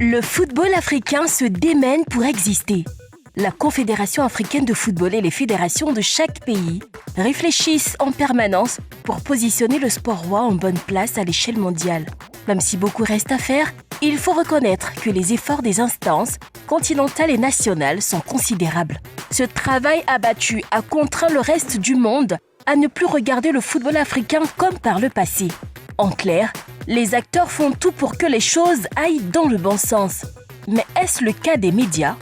Le football africain se démène pour exister. La Confédération africaine de football et les fédérations de chaque pays réfléchissent en permanence pour positionner le sport roi en bonne place à l'échelle mondiale. Même si beaucoup reste à faire, il faut reconnaître que les efforts des instances continentales et nationales sont considérables. Ce travail abattu a contraint le reste du monde à ne plus regarder le football africain comme par le passé. En clair, les acteurs font tout pour que les choses aillent dans le bon sens. Mais est-ce le cas des médias ?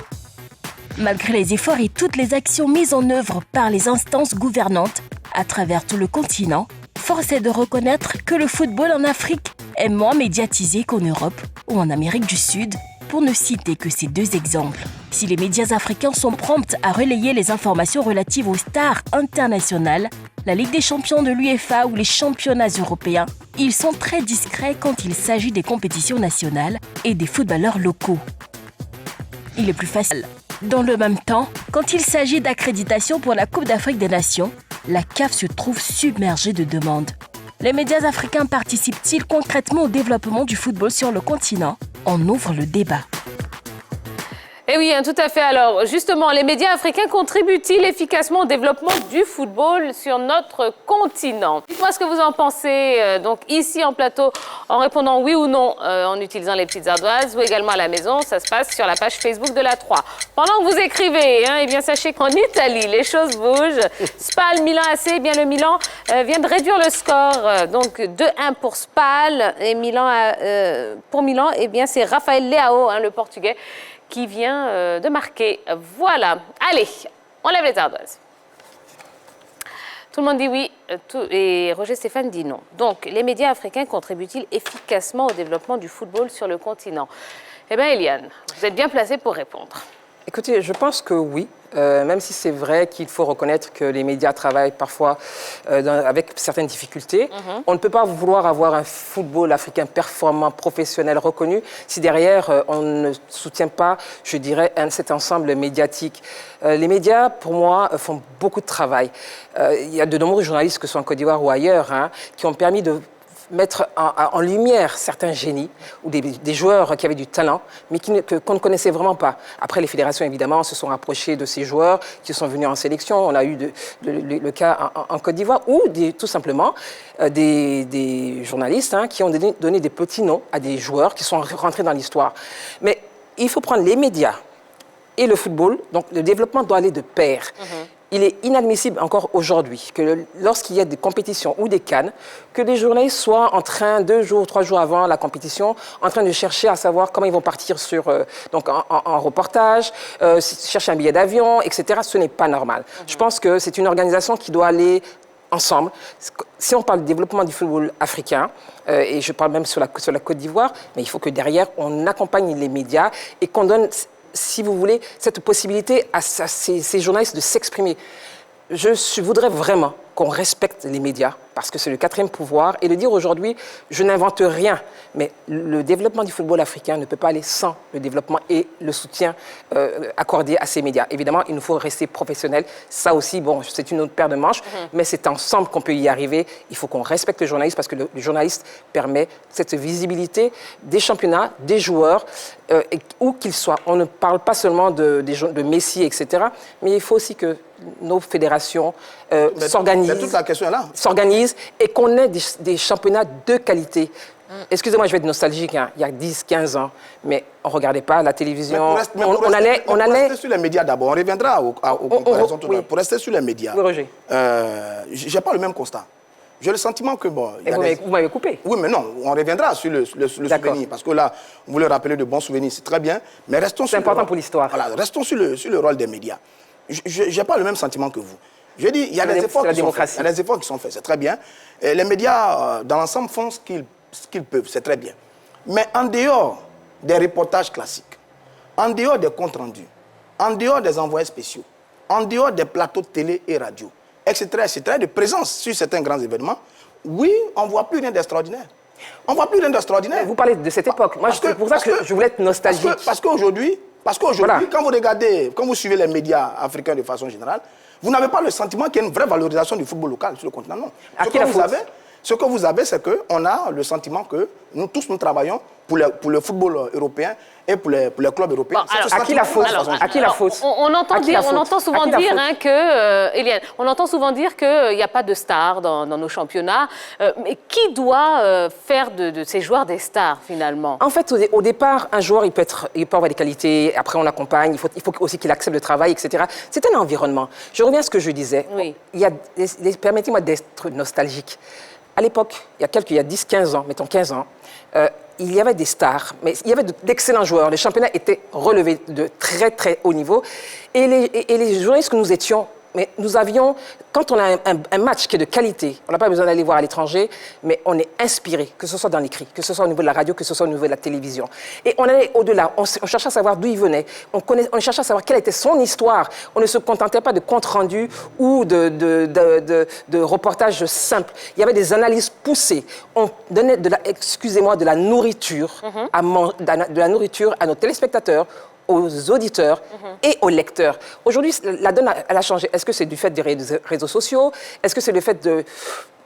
Malgré les efforts et toutes les actions mises en œuvre par les instances gouvernantes à travers tout le continent, force est de reconnaître que le football en Afrique est moins médiatisé qu'en Europe ou en Amérique du Sud, pour ne citer que ces deux exemples. Si les médias africains sont prompts à relayer les informations relatives aux stars internationales, la Ligue des champions de l'UEFA ou les championnats européens, ils sont très discrets quand il s'agit des compétitions nationales et des footballeurs locaux. Il est plus facile. Dans le même temps, quand il s'agit d'accréditation pour la Coupe d'Afrique des Nations, la CAF se trouve submergée de demandes. Les médias africains participent-ils concrètement au développement du football sur le continent ? On ouvre le débat. Eh oui, tout à fait. Alors, justement, les médias africains contribuent-ils efficacement au développement du football sur notre continent? Dites-moi ce que vous en pensez, donc ici en plateau, en répondant oui ou non, en utilisant les petites ardoises, ou également à la maison. Ça se passe sur la page Facebook de la 3. Pendant que vous écrivez, eh bien, sachez qu'en Italie, les choses bougent. Spal, Milan AC, eh bien, le Milan vient de réduire le score. Donc, 2-1 pour Spal et Milan, pour Milan, eh bien, c'est Rafael Leao, le Portugais, qui vient de marquer. Voilà. Allez, on lève les ardoises. Tout le monde dit oui et Roger Stéphane dit non. Donc, les médias africains contribuent-ils efficacement au développement du football sur le continent? Eh bien, Eliane, vous êtes bien placée pour répondre. Écoutez, je pense que oui. Même si c'est vrai qu'il faut reconnaître que les médias travaillent parfois avec certaines difficultés. On ne peut pas vouloir avoir un football africain performant, professionnel, reconnu, si derrière on ne soutient pas, je dirais, cet ensemble médiatique. Les médias, pour moi, font beaucoup de travail. Il y a de nombreux journalistes, que ce soit en Côte d'Ivoire ou ailleurs, qui ont permis de mettre en lumière certains génies ou des joueurs qui avaient du talent, mais qu'on ne connaissait vraiment pas. Après, les fédérations, évidemment, se sont rapprochées de ces joueurs qui sont venus en sélection. On a eu le cas en Côte d'Ivoire, ou tout simplement des journalistes qui ont donné des petits noms à des joueurs qui sont rentrés dans l'histoire. Mais il faut prendre les médias et le football, donc le développement doit aller de pair. Il est inadmissible encore aujourd'hui que lorsqu'il y a des compétitions ou des CAN, que des journalistes soient en train, 2 jours, 3 jours avant la compétition, en train de chercher à savoir comment ils vont partir donc en reportage, chercher un billet d'avion, etc. Ce n'est pas normal. Je pense que c'est une organisation qui doit aller ensemble. Si on parle du développement du football africain, et je parle même sur la Côte d'Ivoire, mais il faut que derrière, on accompagne les médias et qu'on donne, si vous voulez, cette possibilité à ces journalistes de s'exprimer. Je voudrais vraiment qu'on respecte les médias, parce que c'est le 4e pouvoir, et de dire aujourd'hui, je n'invente rien, mais le développement du football africain ne peut pas aller sans le développement et le soutien accordé à ces médias. Évidemment, il nous faut rester professionnels. Ça aussi, bon, c'est une autre paire de manches, mais c'est ensemble qu'on peut y arriver. Il faut qu'on respecte le journaliste, parce que le journaliste permet cette visibilité des championnats, des joueurs, où qu'ils soient. On ne parle pas seulement de Messi, etc., mais il faut aussi que nos fédérations s'organisent et qu'on ait des championnats de qualité. Excusez-moi, je vais être nostalgique, il y a 10, 15 ans, mais on ne regardait pas la télévision. Pour rester sur les médias d'abord, on reviendra aux comparaisons tout à l'heure. Pour rester sur les médias, oui, Roger. Je n'ai pas le même constat. J'ai le sentiment que... Bon, vous m'avez coupé. Oui, mais non, on reviendra sur le souvenir, parce que là, vous voulez rappeler de bons souvenirs, c'est très bien, mais restons sur... C'est important pour l'histoire. Voilà, restons sur le rôle des médias. Je n'ai pas le même sentiment que vous. Je dis, il y a des efforts qui sont faits, c'est très bien. Et les médias, dans l'ensemble, font ce qu'ils peuvent, c'est très bien. Mais en dehors des reportages classiques, en dehors des comptes rendus, en dehors des envoyés spéciaux, en dehors des plateaux de télé et radio, etc., de présence sur certains grands événements, oui, on ne voit plus rien d'extraordinaire. On ne voit plus rien d'extraordinaire. Vous parlez de cette époque. Moi, c'est pour ça que je voulais être nostalgique. Parce qu'aujourd'hui, voilà, quand vous regardez, quand vous suivez les médias africains de façon générale, vous n'avez pas le sentiment qu'il y a une vraie valorisation du football local sur le continent, non. Ce que vous avez, c'est qu'on a le sentiment que nous tous, nous travaillons pour le football européen et pour les clubs européens. Bon, alors, à qui la faute? À qui la faute? On entend souvent dire que, Eliane, on entend souvent dire qu'il n'y a pas de stars dans nos championnats. Mais qui doit faire de ces joueurs des stars, finalement? En fait, au départ, un joueur, il peut avoir des qualités. Après, on l'accompagne. Il faut aussi qu'il accepte le travail, etc. C'est un environnement. Je reviens à ce que je disais. Oui. Permettez-moi d'être nostalgique. À l'époque, il y a 10-15 ans, mettons 15 ans, il y avait des stars, mais il y avait d'excellents joueurs. Le championnat était relevé de très, très haut niveau. Et les journalistes que nous étions, mais nous avions, quand on a un match qui est de qualité, on n'a pas besoin d'aller voir à l'étranger, mais on est inspiré, que ce soit dans l'écrit, que ce soit au niveau de la radio, que ce soit au niveau de la télévision. Et on allait au-delà, on cherchait à savoir d'où il venait, on cherchait à savoir quelle était son histoire. On ne se contentait pas de comptes rendus ou de reportages simples. Il y avait des analyses poussées. On donnait de la nourriture, de la nourriture à nos téléspectateurs, aux auditeurs et aux lecteurs. Aujourd'hui, la donne, elle a changé. Est-ce que c'est du fait des réseaux sociaux? Est-ce que c'est le fait de...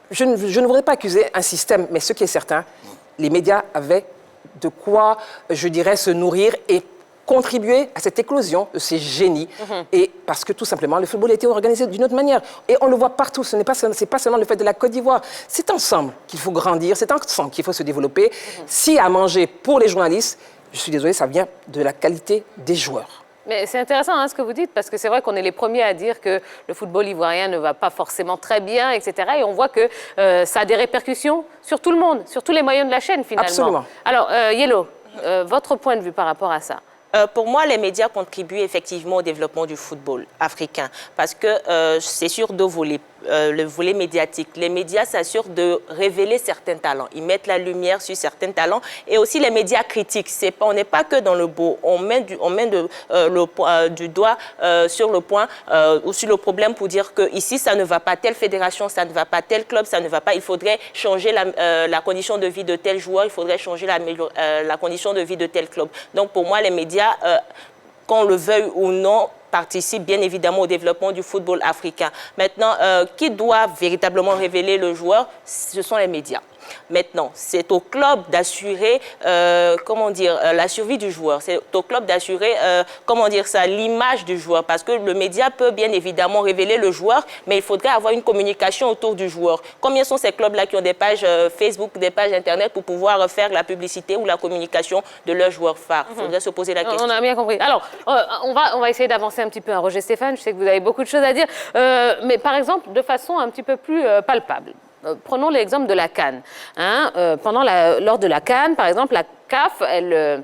Je ne voudrais pas accuser un système, mais ce qui est certain, les médias avaient de quoi, je dirais, se nourrir et contribuer à cette éclosion de ces génies. Et parce que tout simplement, le football était organisé d'une autre manière. Et on le voit partout. Ce n'est pas seulement le fait de la Côte d'Ivoire. C'est ensemble qu'il faut grandir. C'est ensemble qu'il faut se développer. S'il y a à manger pour les journalistes, je suis désolée, ça vient de la qualité des joueurs. Mais c'est intéressant ce que vous dites, parce que c'est vrai qu'on est les premiers à dire que le football ivoirien ne va pas forcément très bien, etc. Et on voit que ça a des répercussions sur tout le monde, sur tous les maillons de la chaîne, finalement. Absolument. Alors, Yellow, votre point de vue par rapport à ça? Pour moi, les médias contribuent effectivement au développement du football africain parce que c'est sur deux volets. Le volet médiatique. Les médias s'assurent de révéler certains talents. Ils mettent la lumière sur certains talents et aussi les médias critiques. On n'est pas que dans le beau. On met du doigt sur le point ou sur le problème pour dire que ici ça ne va pas, telle fédération, ça ne va pas, tel club, ça ne va pas. Il faudrait changer la condition de vie de tel joueur, il faudrait changer la condition de vie de tel club. Donc pour moi, les médias, qu'on le veuille ou non, participe bien évidemment au développement du football africain. Maintenant, qui doit véritablement révéler le joueur? Ce sont les médias. Maintenant, c'est au club d'assurer, la survie du joueur. C'est au club d'assurer, l'image du joueur. Parce que le média peut bien évidemment révéler le joueur, mais il faudrait avoir une communication autour du joueur. Combien sont ces clubs-là qui ont des pages Facebook, des pages Internet pour pouvoir faire la publicité ou la communication de leurs joueurs phares? Il faudrait se poser la question. On a bien compris. Alors, on va essayer d'avancer un petit peu. Roger Stéphane, je sais que vous avez beaucoup de choses à dire, mais par exemple, de façon un petit peu plus palpable. Prenons l'exemple de la CAN. Lors de la CAN, par exemple, la CAF, il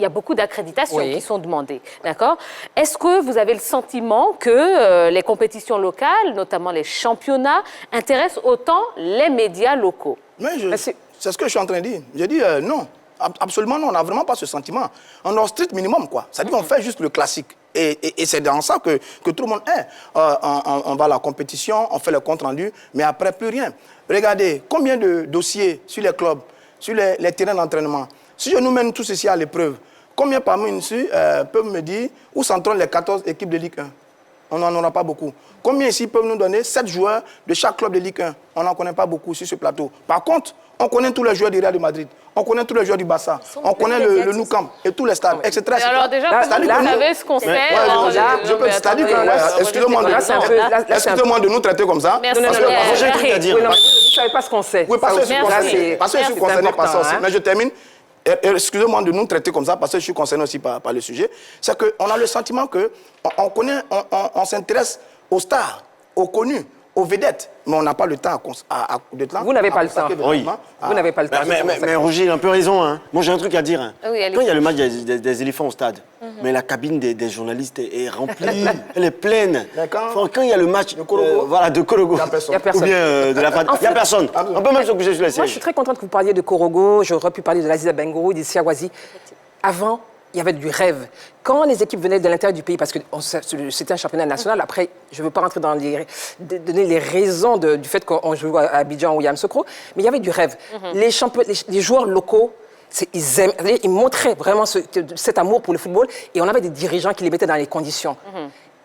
y a beaucoup d'accréditations qui sont demandées. D'accord? Est-ce que vous avez le sentiment que les compétitions locales, notamment les championnats, intéressent autant les médias locaux? C'est ce que je suis en train de dire. Je dis non. Absolument non, on n'a vraiment pas ce sentiment. On a un strict minimum, quoi. C'est-à-dire qu'on fait juste le classique. Et c'est dans ça que tout le monde est. On va à la compétition, on fait le compte-rendu, mais après, plus rien. Regardez, combien de dossiers sur les clubs, sur les terrains d'entraînement. Si je nous mène tout ceci à l'épreuve, combien parmi nous ici peuvent me dire où s'entraînent les 14 équipes de Ligue 1? On n'en aura pas beaucoup. Combien ici peuvent nous donner 7 joueurs de chaque club de Ligue 1? On n'en connaît pas beaucoup sur ce plateau. Par contre, on connaît tous les joueurs du Real de Madrid, on connaît tous les joueurs du Barça, on connaît le Nou Camp et tous les stades, etc. Alors déjà, vous savez ce qu'on sait. Excusez-moi de nous traiter comme ça. Merci. Vous ne savez pas ce qu'on sait. Oui, parce que je suis concerné par ça aussi. Mais je termine. Excusez-moi de nous traiter comme ça, parce que je suis concerné aussi par le sujet. C'est qu'on a le sentiment qu'on s'intéresse aux stars, aux connus, aux vedettes, mais on n'a pas le temps Vous n'avez pas le temps. Oui. Vous n'avez pas le temps. Mais Roger, il a un peu raison. Hein. Moi, j'ai un truc à dire. Hein. Oui, quand il y a le match des éléphants au stade, mais la cabine des journalistes est remplie, elle est pleine. D'accord. Quand il y a le match de Korogo, il n'y a personne. Ou bien de la FAD, il n'y a personne. On peut même se coucher sur la série. Moi, je suis très contente que vous parliez de Korogo. J'aurais pu parler de l'Aziza Bengourou, de Siawazi. Avant, il y avait du rêve. Quand les équipes venaient de l'intérieur du pays, parce que c'était un championnat national, après, je ne veux pas rentrer dans donner les raisons du fait qu'on joue à Abidjan ou Yamoussoukro, mais il y avait du rêve. Les joueurs locaux, ils montraient vraiment cet amour pour le football et on avait des dirigeants qui les mettaient dans les conditions.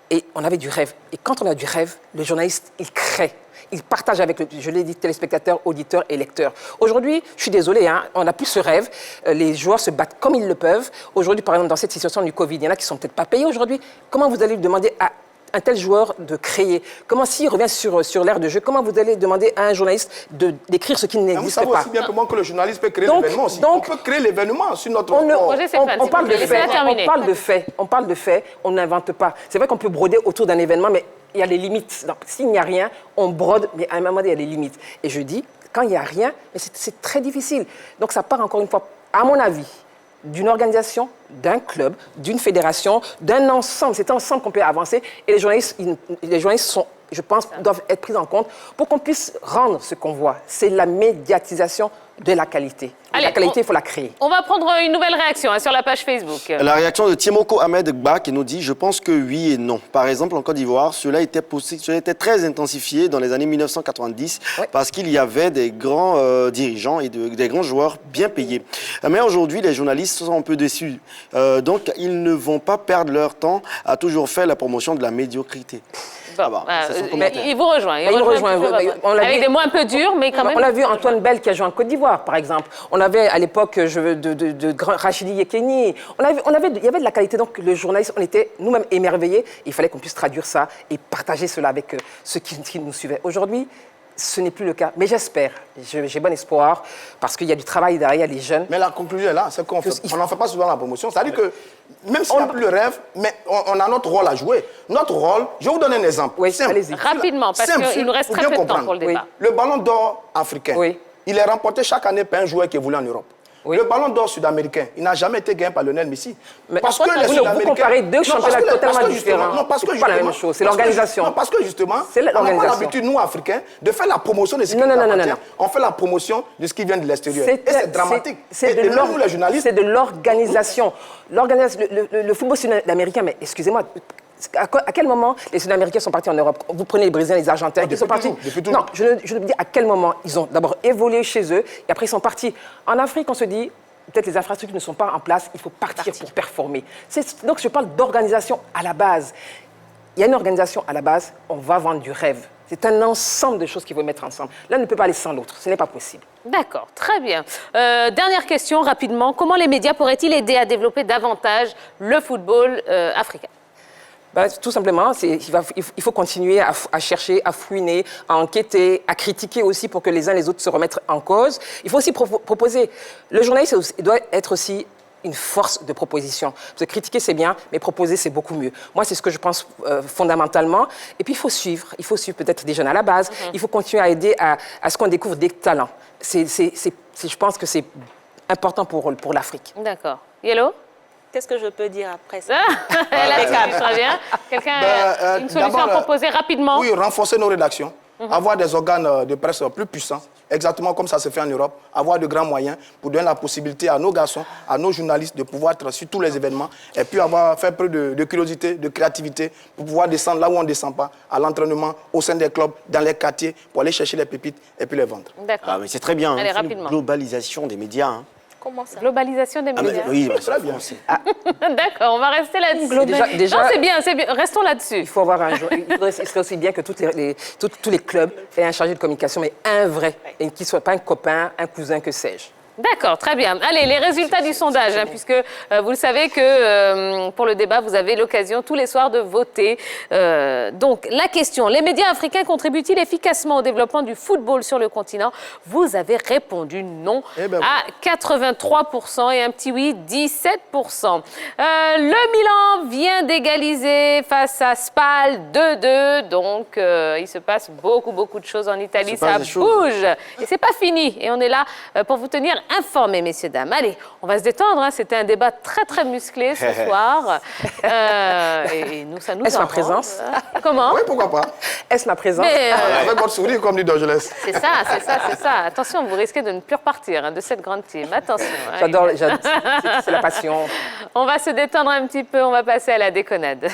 Et on avait du rêve. Et quand on a du rêve, le journaliste, il crée. ils partagent avec, je l'ai dit, téléspectateurs, auditeurs et lecteurs. Aujourd'hui, je suis désolée, hein, on n'a plus ce rêve. Les joueurs se battent comme ils le peuvent. Aujourd'hui, par exemple, dans cette situation du Covid, il y en a qui ne sont peut-être pas payés aujourd'hui. Comment vous allez demander à un tel joueur de créer? Comment, s'il revient sur l'ère de jeu, comment vous allez demander à un journaliste d'écrire ce qui n'existe pas? Vous savez aussi bien que moi que le journaliste peut créer l'événement aussi. On peut créer l'événement sur notre on parle de faits, on parle de faits, on n'invente pas. C'est vrai qu'on peut broder autour d'un événement, mais il y a les limites. S'il n'y a rien, on brode, mais à un moment donné, il y a des limites. Et je dis, quand il n'y a rien, c'est très difficile. Donc ça part encore une fois, à mon avis, d'une organisation, d'un club, d'une fédération, d'un ensemble. C'est ensemble qu'on peut avancer. Et les journalistes sont, je pense, doivent être pris en compte pour qu'on puisse rendre ce qu'on voit. C'est la médiatisation de la qualité. Allez, la qualité, il faut la créer. On va prendre une nouvelle réaction sur la page Facebook. La réaction de Timoko Ahmed Gba qui nous dit « Je pense que oui et non ». Par exemple, en Côte d'Ivoire, cela était très intensifié dans les années 1990 parce qu'il y avait des grands dirigeants et des grands joueurs bien payés. Mais aujourd'hui, les journalistes sont un peu déçus. Donc, ils ne vont pas perdre leur temps à toujours faire la promotion de la médiocrité. Bon, il vous rejoint. Avec des mots un peu durs, mais quand même. On a vu Antoine Bell qui a joué en Côte d'Ivoire, par exemple. On avait à l'époque de Rachidi Yekini. Il y avait de la qualité. Donc, le journaliste, on était nous-mêmes émerveillés. Il fallait qu'on puisse traduire ça et partager cela avec ceux qui nous suivaient. Aujourd'hui, ce n'est plus le cas. Mais j'espère, j'ai bon espoir, parce qu'il y a du travail derrière les jeunes. Mais la conclusion est là, c'est qu'on n'en fait pas souvent la promotion. C'est-à-dire que même si on n'a plus le rêve, mais on a notre rôle à jouer. Notre rôle, je vais vous donner un exemple. Oui, simple. Rapidement, parce qu'il nous reste très peu de temps pour le débat. Le ballon d'or africain, il est remporté chaque année par un joueur qui évolue en Europe. Le ballon d'or sud-américain, il n'a jamais été gagné par Lionel Messi. Parce que vous comparez deux championnats totalement différents. Non, parce que c'est pas la même chose, c'est l'organisation. Non, parce que justement, on n'a pas l'habitude, nous, Africains, de faire la promotion de ce qui appartient. On fait la promotion de ce qui vient de l'extérieur. Et c'est dramatique. C'est de l'organisation. Le football sud-américain, mais excusez-moi, à quel moment les Sud-Américains sont partis en Europe? Vous prenez les Brésiliens, les Argentins, ils sont partis. Non, je ne dis à quel moment ils ont d'abord évolué chez eux et après ils sont partis. En Afrique, on se dit, peut-être les infrastructures ne sont pas en place, il faut partir pour performer. Donc je parle d'organisation à la base. Il y a une organisation à la base, on va vendre du rêve. C'est un ensemble de choses qu'il faut mettre ensemble. L'un ne peut pas aller sans l'autre, ce n'est pas possible. D'accord, très bien. Dernière question, rapidement. Comment les médias pourraient-ils aider à développer davantage le football africain? Tout simplement, il faut continuer à chercher, à fouiner, à enquêter, à critiquer aussi pour que les uns les autres se remettent en cause. Il faut aussi proposer. Le journaliste doit être aussi une force de proposition. Parce que critiquer, c'est bien, mais proposer, c'est beaucoup mieux. Moi, c'est ce que je pense fondamentalement. Et puis, il faut suivre peut-être des jeunes à la base. Il faut continuer à aider à ce qu'on découvre des talents. Je pense que c'est important pour l'Afrique. D'accord. Yellow? Qu'est-ce que je peux dire après ça? Quelqu'un a une solution à proposer rapidement? Oui, renforcer nos rédactions, avoir des organes de presse plus puissants, exactement comme ça se fait en Europe, avoir de grands moyens pour donner la possibilité à nos garçons, à nos journalistes de pouvoir être sur tous les événements et puis faire preuve de curiosité, de créativité pour pouvoir descendre là où on ne descend pas, à l'entraînement, au sein des clubs, dans les quartiers, pour aller chercher les pépites et puis les vendre. D'accord. Mais c'est très bien. Allez, rapidement. Une globalisation des médias. Hein. Comment ça? Globalisation des médias. Oui, très bien aussi. D'accord, on va rester là-dessus. Déjà, non, c'est bien, restons là-dessus. Il faut avoir il serait aussi bien que tous les clubs aient un chargé de communication, mais un vrai, et qui ne soit pas un copain, un cousin, que sais-je. D'accord, très bien. Allez, les résultats du sondage, puisque vous le savez que pour le débat, vous avez l'occasion tous les soirs de voter. Donc, la question, les médias africains contribuent-ils efficacement au développement du football sur le continent? Vous avez répondu non à 83% et un petit oui, 17%. Le Milan vient d'égaliser face à Spal 2-2, donc il se passe beaucoup de choses en Italie, ça bouge. Et c'est pas fini, et on est là pour vous tenir informés, messieurs, dames. Allez, on va se détendre. C'était un débat très musclé ce soir. Et nous, ça nous Est-ce ma présence? Comment? Oui, pourquoi pas. Est-ce ma présence? Avec votre sourire, comme dit Dorgelès. C'est ça. Attention, vous risquez de ne plus repartir de cette grande team. Attention. J'adore, c'est la passion. On va se détendre un petit peu. On va passer à la déconnade.